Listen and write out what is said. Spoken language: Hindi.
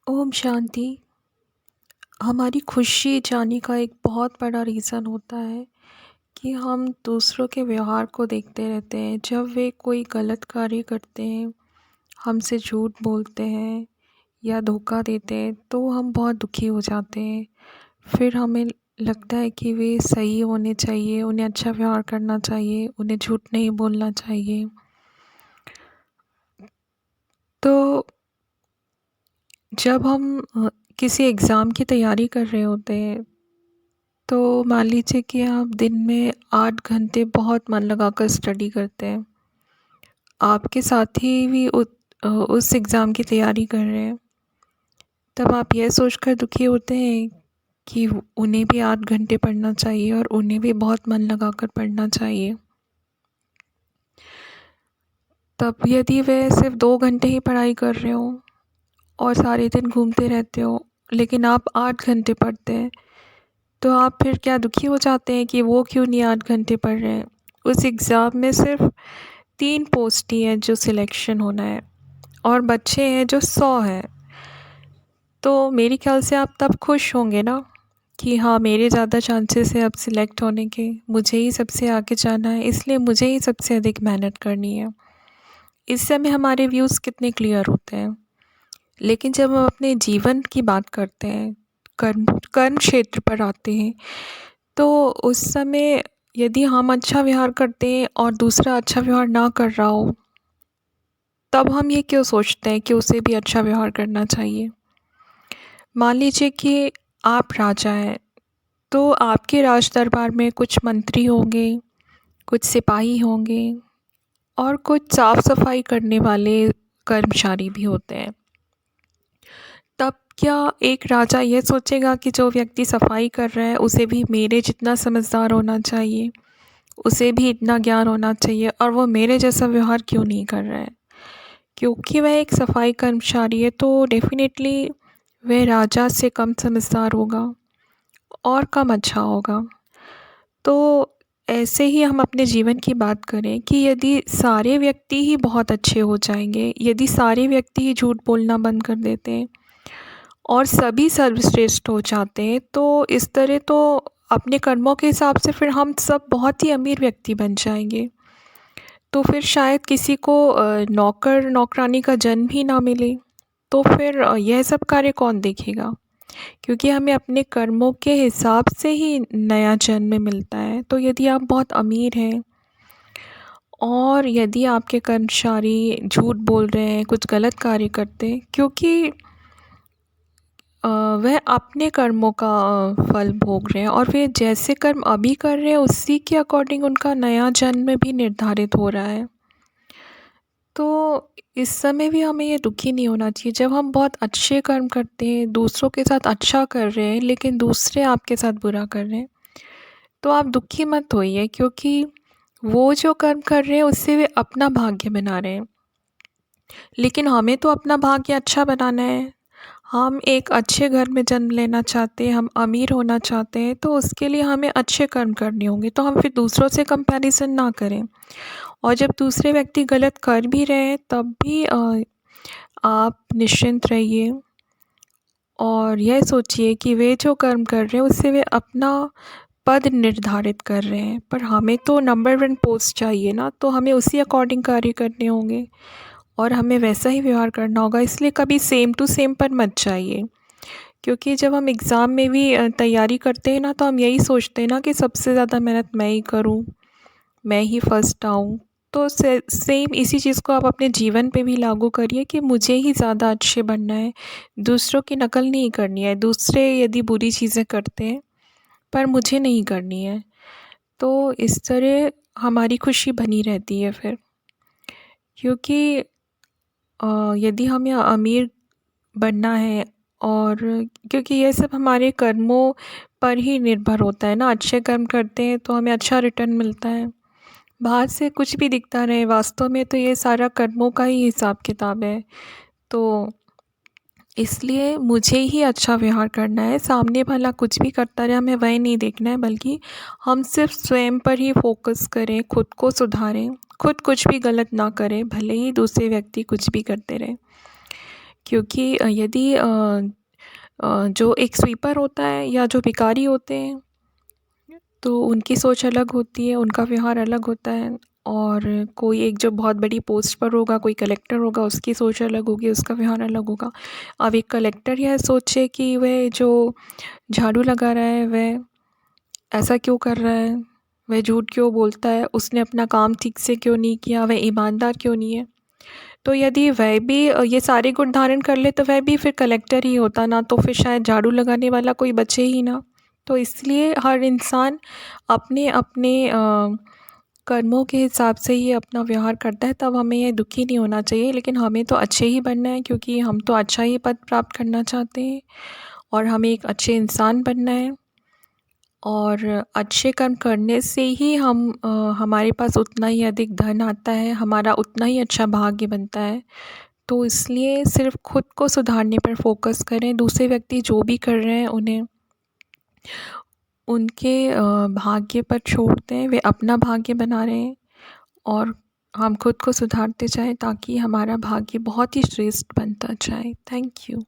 ओम शांति। हमारी खुशी जाने का एक बहुत बड़ा रीज़न होता है कि हम दूसरों के व्यवहार को देखते रहते हैं। जब वे कोई गलत कार्य करते हैं, हमसे झूठ बोलते हैं या धोखा देते हैं, तो हम बहुत दुखी हो जाते हैं। फिर हमें लगता है कि वे सही होने चाहिए, उन्हें अच्छा व्यवहार करना चाहिए, उन्हें झूठ नहीं बोलना चाहिए। तो जब हम किसी एग्ज़ाम की तैयारी कर रहे होते हैं, तो मान लीजिए कि आप दिन में 8 घंटे बहुत मन लगाकर स्टडी करते हैं। आपके साथी भी उस एग्ज़ाम की तैयारी कर रहे हैं। तब आप यह सोचकर दुखी होते हैं कि उन्हें भी 8 घंटे पढ़ना चाहिए और उन्हें भी बहुत मन लगाकर पढ़ना चाहिए। तब यदि वे सिर्फ़ 2 घंटे ही पढ़ाई कर रहे हों और सारे दिन घूमते रहते हो, लेकिन आप 8 घंटे पढ़ते हैं, तो आप फिर क्या दुखी हो जाते हैं कि वो क्यों नहीं 8 घंटे पढ़ रहे हैं। उस एग्ज़ाम में सिर्फ़ 3 पोस्ट ही हैं जो सिलेक्शन होना है और बच्चे हैं जो 100 हैं। तो मेरे ख़्याल से आप तब खुश होंगे ना कि हाँ, मेरे ज़्यादा चांसेस हैं अब सिलेक्ट होने के, मुझे ही सबसे आगे जाना है, इसलिए मुझे ही सबसे अधिक मेहनत करनी है। इस समय हमारे व्यूज़ कितने क्लियर होते हैं। लेकिन जब हम अपने जीवन की बात करते हैं, कर्म कर्म क्षेत्र पर आते हैं, तो उस समय यदि हम अच्छा व्यवहार करते हैं और दूसरा अच्छा व्यवहार ना कर रहा हो, तब हम ये क्यों सोचते हैं कि उसे भी अच्छा व्यवहार करना चाहिए। मान लीजिए कि आप राजा हैं, तो आपके राज दरबार में कुछ मंत्री होंगे, कुछ सिपाही होंगे और कुछ साफ सफाई करने वाले कर्मचारी भी होते हैं। तब क्या एक राजा ये सोचेगा कि जो व्यक्ति सफाई कर रहा है उसे भी मेरे जितना समझदार होना चाहिए, उसे भी इतना ज्ञान होना चाहिए और वो मेरे जैसा व्यवहार क्यों नहीं कर रहा है? क्योंकि वह एक सफाई कर्मचारी है, तो डेफ़िनेटली वह राजा से कम समझदार होगा और कम अच्छा होगा। तो ऐसे ही हम अपने जीवन की बात करें कि यदि सारे व्यक्ति ही बहुत अच्छे हो जाएँगे, यदि सारे व्यक्ति ही झूठ बोलना बंद कर देते हैं और सभी सर्वश्रेष्ठ हो जाते हैं, तो इस तरह तो अपने कर्मों के हिसाब से फिर हम सब बहुत ही अमीर व्यक्ति बन जाएंगे। तो फिर शायद किसी को नौकर नौकरानी का जन्म ही ना मिले। तो फिर यह सब कार्य कौन देखेगा, क्योंकि हमें अपने कर्मों के हिसाब से ही नया जन्म मिलता है। तो यदि आप बहुत अमीर हैं और यदि आपके कर्मचारी झूठ बोल रहे हैं, कुछ गलत कार्य करते हैं, क्योंकि वह अपने कर्मों का फल भोग रहे हैं और वे जैसे कर्म अभी कर रहे हैं उसी के अकॉर्डिंग उनका नया जन्म भी निर्धारित हो रहा है। तो इस समय भी हमें ये दुखी नहीं होना चाहिए जब हम बहुत अच्छे कर्म करते हैं, दूसरों के साथ अच्छा कर रहे हैं, लेकिन दूसरे आपके साथ बुरा कर रहे हैं, तो आप दुखी मत होइए, क्योंकि वो जो कर्म कर रहे हैं उससे वे अपना भाग्य बना रहे हैं। लेकिन हमें तो अपना भाग्य अच्छा बनाना है। हम एक अच्छे घर में जन्म लेना चाहते हैं, हम अमीर होना चाहते हैं, तो उसके लिए हमें अच्छे कर्म करने होंगे। तो हम फिर दूसरों से कंपैरिज़न ना करें और जब दूसरे व्यक्ति गलत कर भी रहे हैं तब भी आप निश्चिंत रहिए और यह सोचिए कि वे जो कर्म कर रहे हैं उससे वे अपना पद निर्धारित कर रहे हैं, पर हमें तो नंबर 1 पोस्ट चाहिए ना, तो हमें उसी अकॉर्डिंग कार्य करने होंगे और हमें वैसा ही व्यवहार करना होगा। इसलिए कभी सेम टू सेम पर मत जाइए, क्योंकि जब हम एग्ज़ाम में भी तैयारी करते हैं ना, तो हम यही सोचते हैं ना कि सबसे ज़्यादा मेहनत मैं ही करूँ, मैं ही फर्स्ट आऊँ। तो सेम इसी चीज़ को आप अपने जीवन पे भी लागू करिए कि मुझे ही ज़्यादा अच्छे बनना है, दूसरों की नकल नहीं करनी है। दूसरे यदि बुरी चीज़ें करते हैं पर मुझे नहीं करनी है, तो इस तरह हमारी खुशी बनी रहती है फिर। क्योंकि यदि हमें अमीर बनना है और क्योंकि ये सब हमारे कर्मों पर ही निर्भर होता है ना, अच्छे कर्म करते हैं तो हमें अच्छा रिटर्न मिलता है। बाहर से कुछ भी दिखता रहे, वास्तव में तो ये सारा कर्मों का ही हिसाब किताब है। तो इसलिए मुझे ही अच्छा व्यवहार करना है, सामने वाला कुछ भी करता रहे हमें वही नहीं देखना है, बल्कि हम सिर्फ स्वयं पर ही फोकस करें, खुद को सुधारें, खुद कुछ भी गलत ना करें, भले ही दूसरे व्यक्ति कुछ भी करते रहें। क्योंकि यदि जो एक स्वीपर होता है या जो भिखारी होते हैं तो उनकी सोच अलग होती है, उनका व्यवहार अलग होता है। और कोई एक जो बहुत बड़ी पोस्ट पर होगा, कोई कलेक्टर होगा, उसकी सोच अलग होगी, उसका व्यवहार अलग होगा। अब एक कलेक्टर यह सोचे कि वह जो झाड़ू लगा रहा है वह ऐसा क्यों कर रहा है, वह झूठ क्यों बोलता है, उसने अपना काम ठीक से क्यों नहीं किया, वह ईमानदार क्यों नहीं है। तो यदि वह भी ये सारे गुण धारण कर ले तो वह भी फिर कलेक्टर ही होता ना, तो फिर शायद झाड़ू लगाने वाला कोई बचे ही ना। तो इसलिए हर इंसान अपने अपने कर्मों के हिसाब से ही अपना व्यवहार करता है, तब हमें ये दुखी नहीं होना चाहिए। लेकिन हमें तो अच्छे ही बनना है, क्योंकि हम तो अच्छा ही पद प्राप्त करना चाहते हैं और हमें एक अच्छे इंसान बनना है। और अच्छे कर्म करने से ही हमारे पास उतना ही अधिक धन आता है, हमारा उतना ही अच्छा भाग्य बनता है। तो इसलिए सिर्फ़ खुद को सुधारने पर फ़ोकस करें, दूसरे व्यक्ति जो भी कर रहे हैं उन्हें उनके भाग्य पर छोड़ दें, वे अपना भाग्य बना रहे हैं और हम खुद को सुधारते जाएँ ताकि हमारा भाग्य बहुत ही श्रेष्ठ बनता जाए। Thank you.